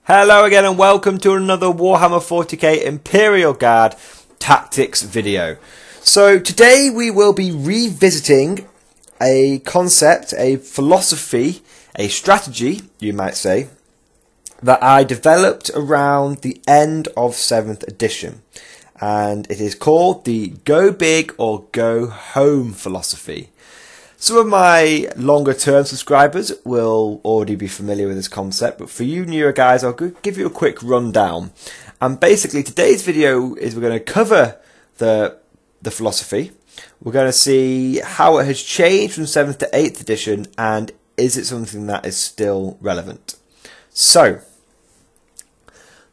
Hello again and welcome to another Warhammer 40k Imperial Guard tactics video. So today we will be revisiting a concept, a philosophy, a strategy, you might say, that I developed around the end of 7th edition. And it is called the Go Big or Go Home philosophy. Some of my longer term subscribers will already be familiar with this concept, but for you newer guys, I'll give you a quick rundown. And basically today's video is we're going to cover the philosophy. We're going to see how it has changed from 7th to 8th edition, and is it something that is still relevant. So,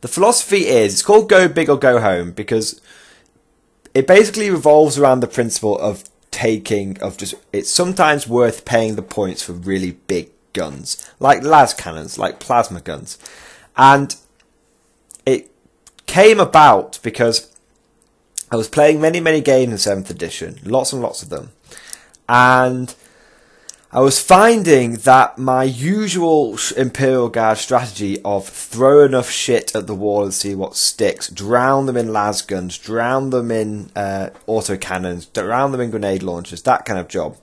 the philosophy it's called Go Big or Go Home because it basically revolves around the principle of it's sometimes worth paying the points for really big guns, like las cannons, like plasma guns. And it came about because I was playing many games in 7th edition, lots and lots of them, and I was finding that my usual Imperial Guard strategy of throw enough shit at the wall and see what sticks, drown them in las guns, drown them in autocannons, drown them in grenade launchers, that kind of job.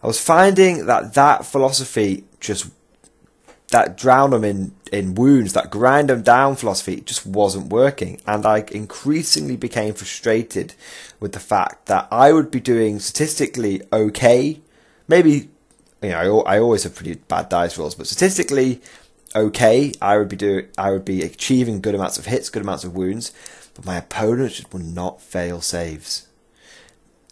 I was finding that philosophy, that drown them in wounds, that grind them down philosophy, just wasn't working. And I increasingly became frustrated with the fact that I would be doing statistically okay, maybe, you know, I always have pretty bad dice rolls, but statistically okay, I would be achieving good amounts of hits, good amounts of wounds, but my opponents just would not fail saves.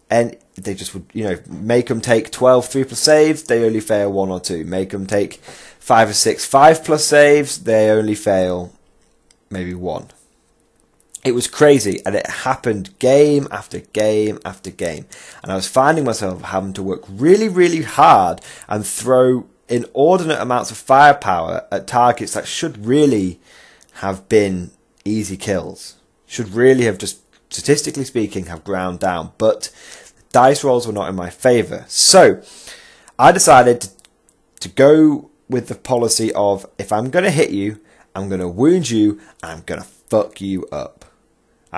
And they just would, you know, make them take 12 3+ saves, they only fail 1 or 2. Make them take 5 or 6 5+ saves, they only fail maybe 1. It was crazy, and it happened game after game after game. And I was finding myself having to work really hard and throw inordinate amounts of firepower at targets that should really have been easy kills. Should really have just, statistically speaking, have ground down. But dice rolls were not in my favour. So I decided to go with the policy of, if I'm going to hit you, I'm going to wound you, and I'm going to fuck you up.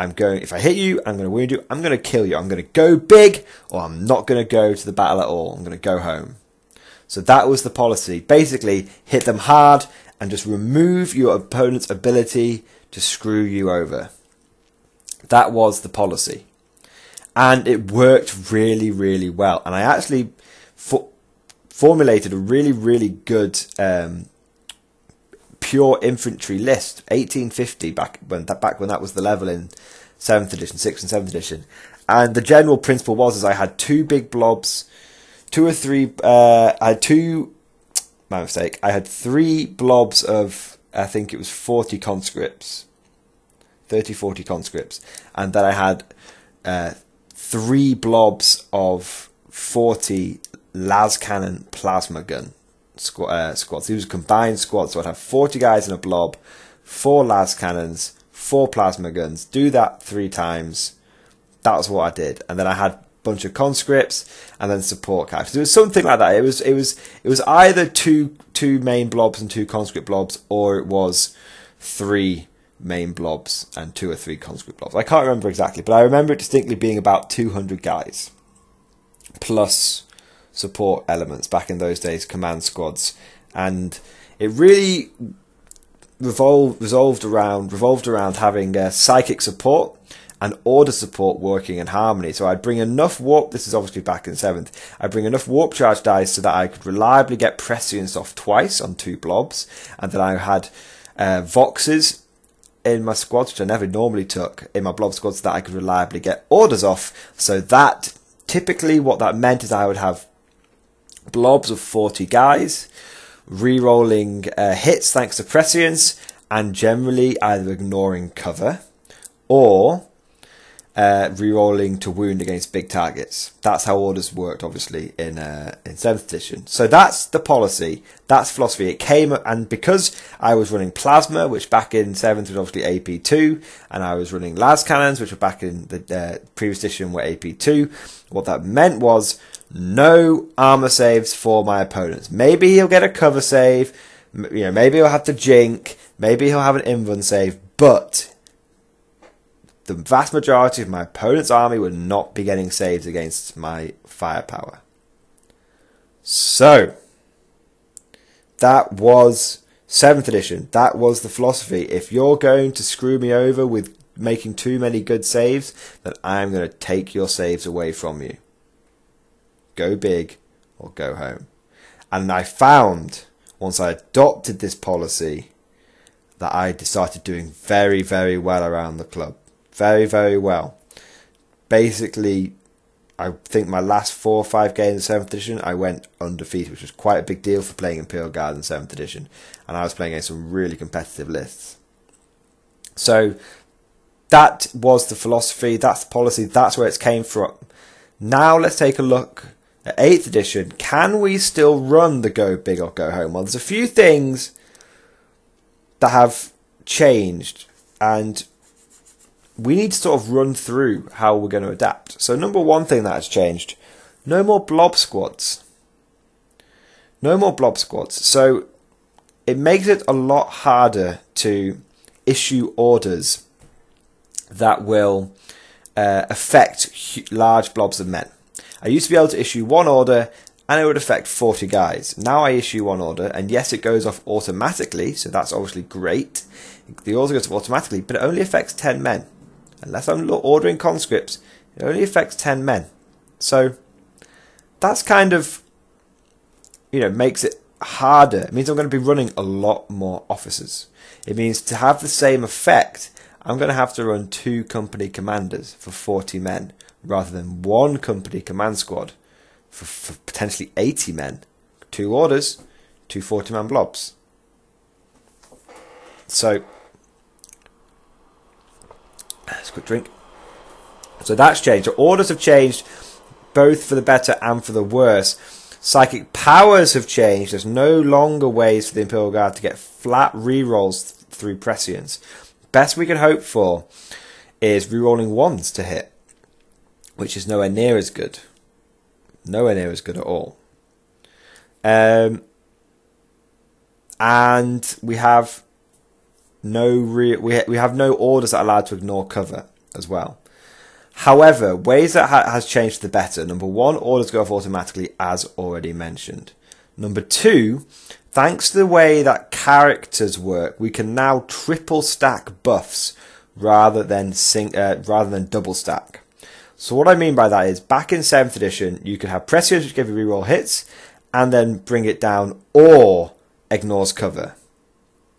If I hit you, I'm going to wound you, I'm going to kill you. I'm going to go big, or I'm not going to go to the battle at all. I'm going to go home. So that was the policy. Basically, hit them hard and just remove your opponent's ability to screw you over. That was the policy. And it worked really well. And I actually formulated a really good pure infantry list, 1850, back when that was the level in 7th edition, 6th and 7th edition. And the general principle was I had 2 big blobs, 2 or 3, I had 3 blobs of, I think it was 40 conscripts, 30-40 conscripts, and then I had 3 blobs of 40 las cannon plasma gun squads. These were combined squads, so I'd have 40 guys in a blob, 4 las cannons, 4 plasma guns. Do that 3 times. That was what I did, and then I had a bunch of conscripts and then support characters. It was something like that. It was either two main blobs and 2 conscript blobs, or it was 3 main blobs and 2 or 3 conscript blobs. I can't remember exactly, but I remember it distinctly being about 200 guys plus support elements back in those days, command squads. And it really revolved around having psychic support and order support working in harmony. So I'd bring enough warp, this is obviously back in 7th, I'd bring enough warp charge dice so that I could reliably get prescience off twice on 2 blobs, and then I had voxes in my squads, which I never normally took in my blob squads, so that I could reliably get orders off. So that, typically what that meant is I would have blobs of 40 guys, re-rolling hits thanks to prescience, and generally either ignoring cover or re-rolling to wound against big targets. That's how orders worked, obviously, in 7th edition. So that's the policy, that's philosophy. It came, and because I was running plasma, which back in 7th was obviously AP2, and I was running las cannons, which were back in the previous edition were AP2, what that meant was no armor saves for my opponents. Maybe he'll get a cover save, you know, maybe he'll have to jink, Maybe he'll have an invuln save, but the vast majority of my opponent's army would not be getting saves against my firepower. So, that was 7th edition. That was the philosophy. If you're going to screw me over with making too many good saves, then I'm going to take your saves away from you. Go big or go home. And I found, once I adopted this policy, that I started doing very, very well around the club. Very, very well. Basically, I think my last 4 or 5 games in 7th edition, I went undefeated, which was quite a big deal for playing Imperial Guard in 7th edition. And I was playing against some really competitive lists. So, that was the philosophy, that's the policy, that's where it came from. Now let's take a look at 8th edition. Can we still run the go big or go home? Well, there's a few things that have changed, and we need to sort of run through how we're going to adapt. So number one thing that has changed, no more blob squads. No more blob squads. So it makes it a lot harder to issue orders that will affect large blobs of men. I used to be able to issue one order and it would affect 40 guys. Now I issue one order, and yes, it goes off automatically, so that's obviously great. The order goes off automatically, but it only affects 10 men. Unless I'm ordering conscripts, it only affects 10 men. So that's kind of, makes it harder. It means I'm going to be running a lot more officers. It means to have the same effect, I'm going to have to run 2 company commanders for 40 men, rather than 1 company command squad for potentially 80 men. 2 orders, 2 40-man blobs. So, let's quick drink. So that's changed. So orders have changed both for the better and for the worse. Psychic powers have changed. There's no longer ways for the Imperial Guard to get flat rerolls through prescience. Best we can hope for is rerolling 1s to hit, which is nowhere near as good. Nowhere near as good at all. And we have we have no orders that are allowed to ignore cover as well. However, ways that has changed for the better. Number 1, orders go off automatically, as already mentioned. Number 2, thanks to the way that characters work, we can now triple stack buffs rather than double stack. So what I mean by that is, back in 7th edition, you could have prescience, which gave you reroll hits, and then bring it down, or ignores cover.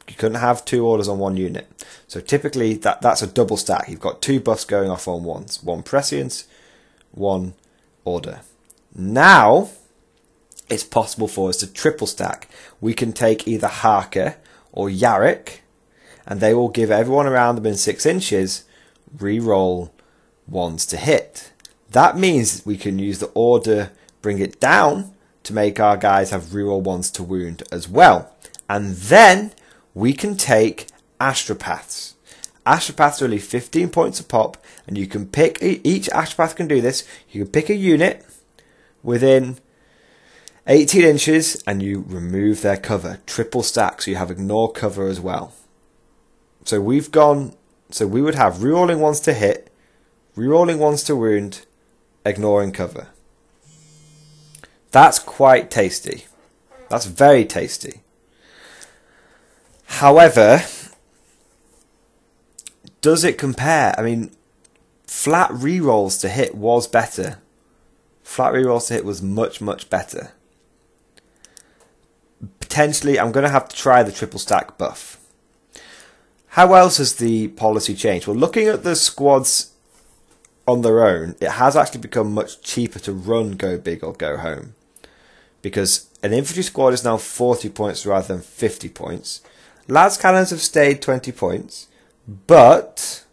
You couldn't have 2 orders on 1 unit. So typically, that's a double stack. You've got 2 buffs going off on 1s. 1 prescience, 1 order. Now, it's possible for us to triple stack. We can take either Harker or Yarrick, and they will give everyone around them in 6 inches reroll 1s to hit. That means we can use the order, bring it down, to make our guys have reroll 1s to wound as well. And then we can take Astropaths. Astropaths are only 15 points a pop, and you can pick, each Astropath can do this, you can pick a unit within 18 inches and you remove their cover. Triple stack, so you have ignore cover as well. So we would have rerolling 1s to hit, rerolling 1s to wound, ignoring cover. That's quite tasty. That's very tasty. However, does it compare? I mean, flat rerolls to hit was better. Flat rerolls to hit was much, much better. Potentially, I'm going to have to try the triple stack buff. How else has the policy changed? Well, looking at the squads on their own, it has actually become much cheaper to run go big or go home. Because an infantry squad is now 40 points rather than 50 points. Las cannons have stayed 20 points, but,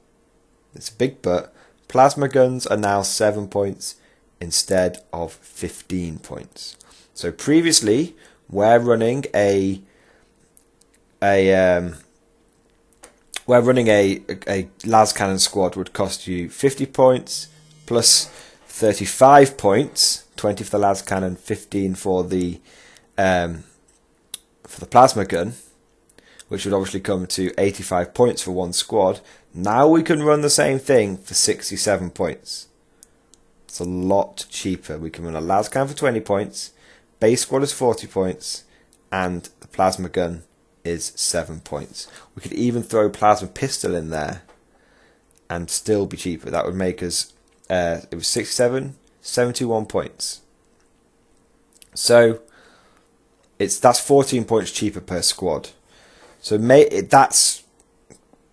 it's a big but, plasma guns are now 7 points instead of 15 points. So previously, we're running a las cannon squad would cost you 50 points plus 35 points, 20 for the las cannon, 15 for the plasma gun, which would obviously come to 85 points for one squad. Now we can run the same thing for 67 points. It's a lot cheaper. We can run a lascan for 20 points, base squad is 40 points, and the plasma gun is 7 points. We could even throw plasma pistol in there and still be cheaper. That would make us, it was 67, 71 points. So that's 14 points cheaper per squad. So that's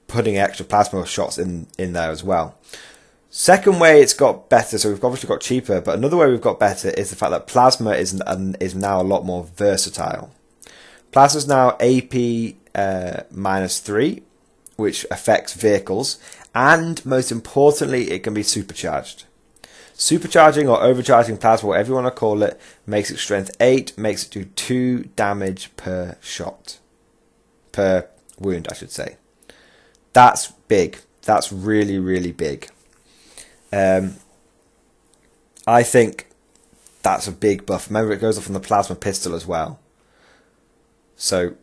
putting extra plasma shots in there as well. Second way it's got better, so we've obviously got cheaper, but another way we've got better is the fact that plasma is now a lot more versatile. Plasma is now AP -3, which affects vehicles, and most importantly, it can be supercharged. Supercharging or overcharging plasma, whatever you want to call it, makes it strength 8, makes it do 2 damage per shot. Per wound, I should say. That's big. That's really, really big. I think that's a big buff. Remember, it goes off on the plasma pistol as well. So,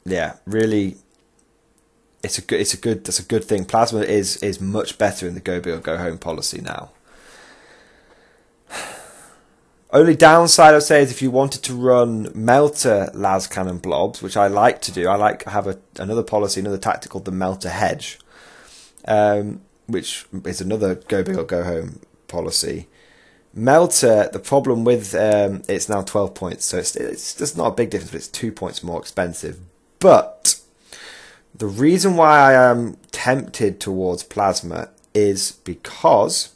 yeah, really, that's a good thing. Plasma is much better in the go big or go home policy now. Only downside I'd say is if you wanted to run melter las cannon blobs, which I like to do. I like to have another policy, another tactic called the melter hedge, which is another go big or go home policy. Melter, the problem with it's now 12 points, so it's just not a big difference, but it's 2 points more expensive. But the reason why I am tempted towards plasma is because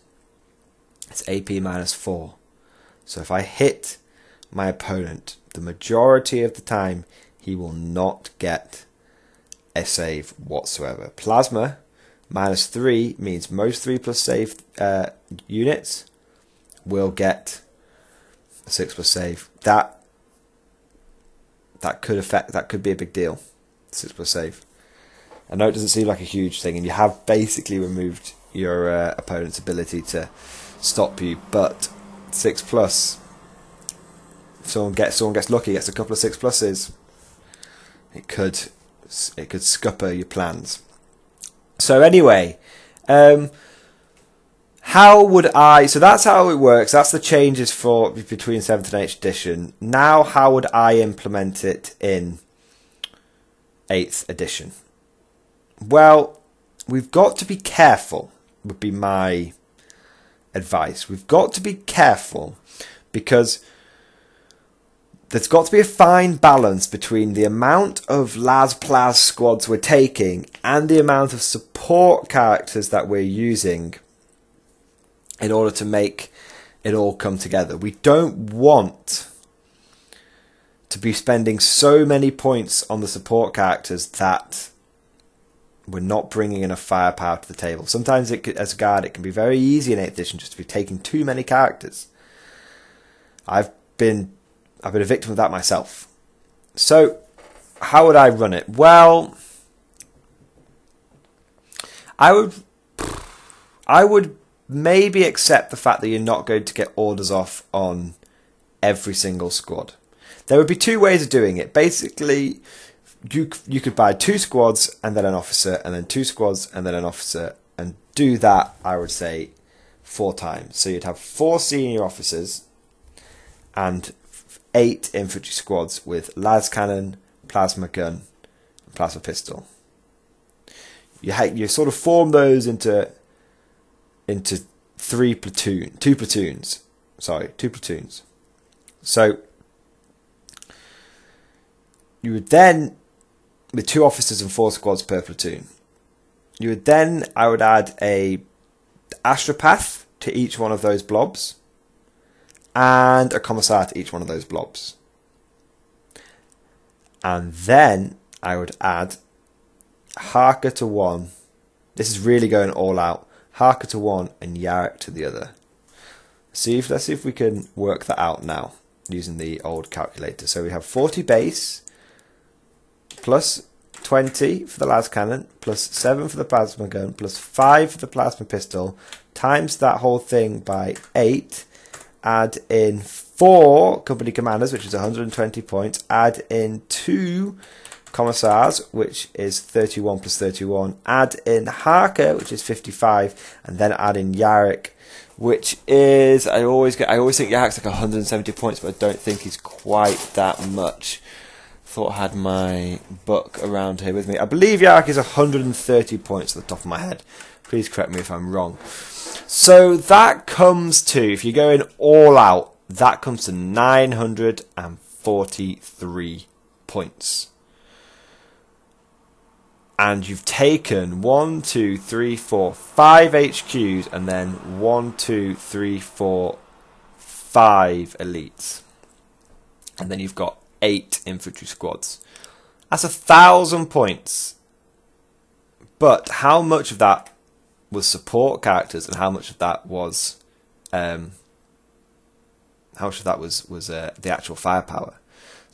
it's AP -4. So if I hit my opponent, the majority of the time he will not get a save whatsoever. Plasma -3 means most 3+ save units will get a 6+ save. That could be a big deal. 6+ save. I know it doesn't seem like a huge thing, and you have basically removed your opponent's ability to stop you, but 6+, if someone gets lucky, gets a couple of 6+s, it could scupper your plans. So anyway, how would I? So that's how it works. That's the changes for between 7th and 8th edition. Now, how would I implement it in 8th edition? Well, we've got to be careful. Would be my advice. We've got to be careful because there's got to be a fine balance between the amount of las-plas squads we're taking and the amount of support characters that we're using in order to make it all come together. We don't want to be spending so many points on the support characters that we're not bringing enough firepower to the table. Sometimes, as a guard, it can be very easy in 8th edition just to be taking too many characters. I've been a victim of that myself. So, how would I run it? Well, I would maybe accept the fact that you're not going to get orders off on every single squad. There would be 2 ways of doing it. Basically, you could buy 2 squads and then an officer, and then 2 squads and then an officer, and do that, I would say, 4 times. So you'd have 4 senior officers and 8 infantry squads with las cannon, plasma gun, and plasma pistol. You sort of form those into 2 platoons. Sorry, 2 platoons. So you would then, with 2 officers and 4 squads per platoon, I would add a astropath to each one of those blobs and a commissar to each one of those blobs. And then I would add Harker to one. This is really going all out. Harker to one and Yarrick to the other. Let's see if we can work that out now using the old calculator. So we have 40 base plus 20 for the las cannon plus 7 for the plasma gun plus 5 for the plasma pistol, times that whole thing by 8, add in 4 company commanders, which is 120 points, add in 2 Commissars, which is 31 plus 31. Add in Harker, which is 55, and then add in Yarrick, which is I always think Yarrick's like 170 points, but I don't think he's quite that much. Thought I had my book around here with me. I believe Yarrick is 130 points at the top of my head. Please correct me if I'm wrong. So that comes to, if you're going all out, that comes to 943 points. And you've taken 1, 2, 3, 4, 5 HQs, and then 1, 2, 3, 4, 5 elites. And then you've got 8 infantry squads. That's 1,000 points. But how much of that was support characters, and how much of that was the actual firepower?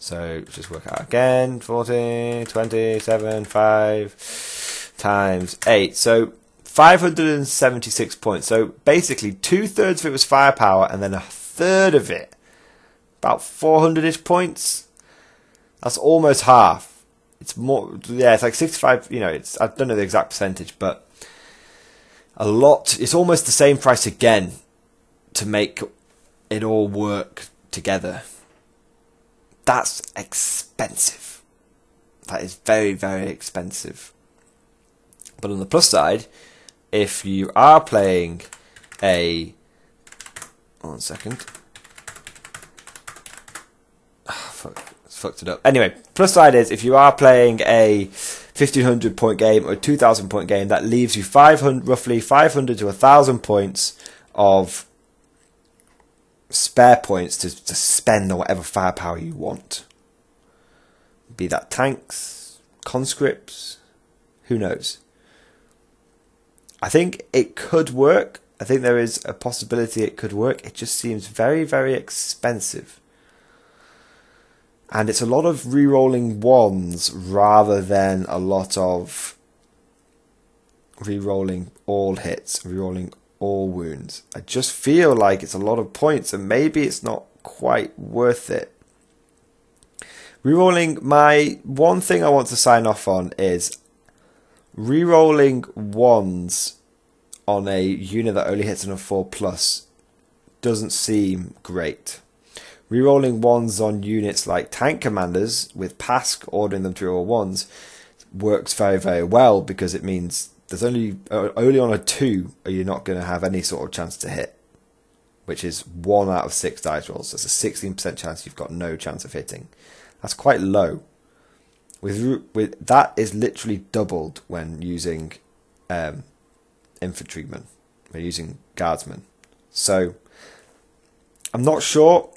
So just work out again. 40, 27, 5 times 8. So 576 points. So basically 2/3 of it was firepower, and then 1/3 of it, about 400-ish points. That's almost half. It's more, yeah, it's like 65, you know, I don't know the exact percentage, but a lot. It's almost the same price again to make it all work together. That's expensive. That is very, very expensive. But on the plus side, if you are playing a... 1 second. Fucked it up. Anyway, plus side is, if you are playing a 1,500 point game or a 2,000 point game, that leaves you roughly 500 to 1,000 points of spare points to spend on whatever firepower you want. Be that tanks, conscripts, who knows. I think it could work. I think there is a possibility it could work. It just seems very, very expensive. And it's a lot of re-rolling ones rather than a lot of re-rolling all hits, re-rolling all wounds. I just feel like it's a lot of points, and maybe it's not quite worth it. Rerolling, my one thing I want to sign off on is rerolling ones on a unit that only hits on a 4+ doesn't seem great. Rerolling ones on units like tank commanders with Pask ordering them to reroll ones works very, very well, because it means there's only on a 2 are you not going to have any sort of chance to hit, which is 1 out of 6 dice rolls. That's a 16% chance you've got no chance of hitting. That's quite low. With that is literally doubled when using infantrymen, when using guardsmen. So I'm not sure.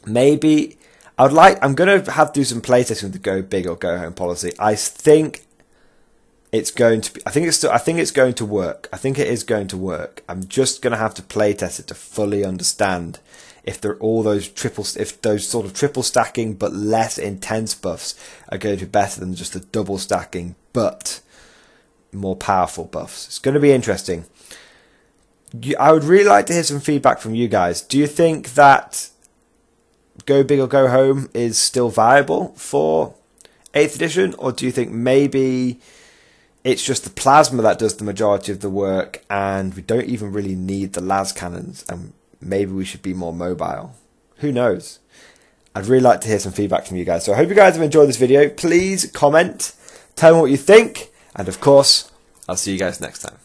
Maybe I'm going to have to do some playtesting with the go big or go home policy. I think it's going to be. I think it's going to work. I think it is going to work. I'm just going to have to playtest it to fully understand if those sort of triple stacking but less intense buffs are going to be better than just the double stacking but more powerful buffs. It's going to be interesting. I would really like to hear some feedback from you guys. Do you think that Go Big or Go Home is still viable for 8th edition, or do you think maybe it's just the plasma that does the majority of the work and we don't even really need the las cannons, and maybe we should be more mobile? Who knows? I'd really like to hear some feedback from you guys. So I hope you guys have enjoyed this video. Please comment, tell me what you think, and of course, I'll see you guys next time.